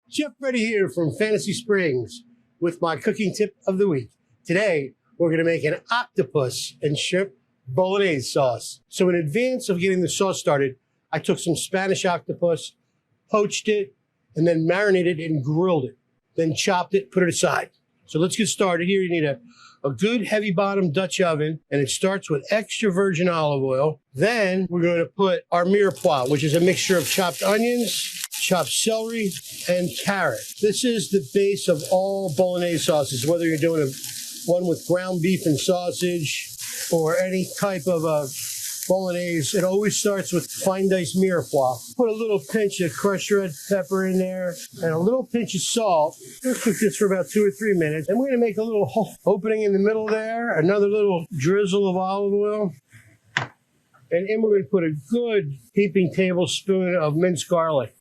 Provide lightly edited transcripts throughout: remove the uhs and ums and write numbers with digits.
Chef Freddy here from Fantasy Springs with my cooking tip of the week. Today, we're going to make an octopus and shrimp bolognese sauce. So in advance of getting the sauce started, I took some Spanish octopus, poached it, and then marinated it and grilled it. Then chopped it, put it aside. So let's get started. Here you need a good heavy bottom Dutch oven, and it starts with extra virgin olive oil. Then we're going to put our mirepoix, which is a mixture of chopped onions, chopped celery, and carrot. This is the base of all bolognese sauces, whether you're doing one with ground beef and sausage or any type of bolognese. It always starts with fine diced mirepoix. Put a little pinch of crushed red pepper in there and a little pinch of salt. We'll cook this for about 2 or 3 minutes. And we're going to make a little opening in the middle there, another little drizzle of olive oil. And then we're going to put a good heaping tablespoon of minced garlic.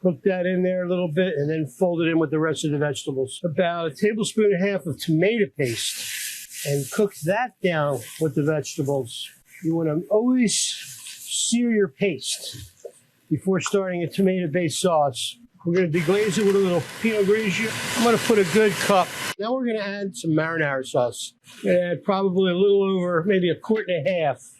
Cook that in there a little bit and then fold it in with the rest of the vegetables. About 1.5 tablespoons of tomato paste and cook that down with the vegetables. You want to always sear your paste before starting a tomato-based sauce. We're going to deglaze it with a little Pinot Grigio. I'm going to put a good cup. Now we're going to add some marinara sauce. I'm going to add probably a little over, maybe 1.5 quarts.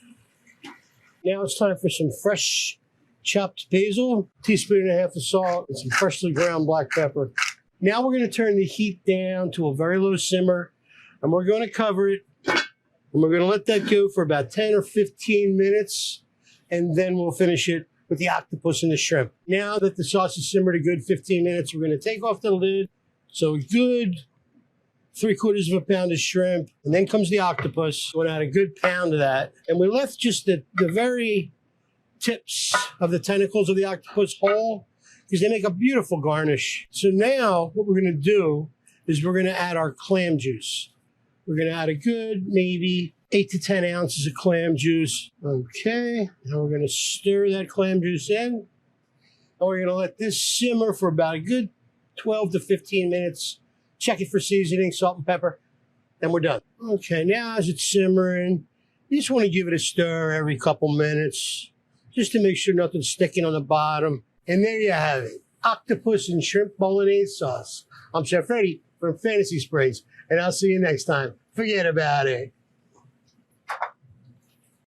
Now it's time for some fresh chopped basil, 1.5 teaspoons of salt, and some freshly ground black pepper. Now we're going to turn the heat down to a very low simmer, and we're going to cover it. And we're going to let that go for about 10 or 15 minutes, and then we'll finish it with the octopus and the shrimp. Now that the sauce is simmered a good 15 minutes, we're going to take off the lid. So a good 3/4 pound of shrimp, and then comes the octopus. We're going to add a good pound of that. And we left just the very tips of the tentacles of the octopus whole because they make a beautiful garnish. So now what we're going to do is we're going to add our clam juice. We're going to add a good maybe 8 to 10 ounces of clam juice. Okay, now we're going to stir that clam juice in. And we're going to let this simmer for about a good 12 to 15 minutes. Check it for seasoning, salt and pepper, and we're done. Okay, now as it's simmering, you just want to give it a stir every couple minutes just to make sure nothing's sticking on the bottom. And there you have it, octopus and shrimp bolognese sauce. I'm Chef Freddy from Fantasy Springs, and I'll see you next time. Forget about it.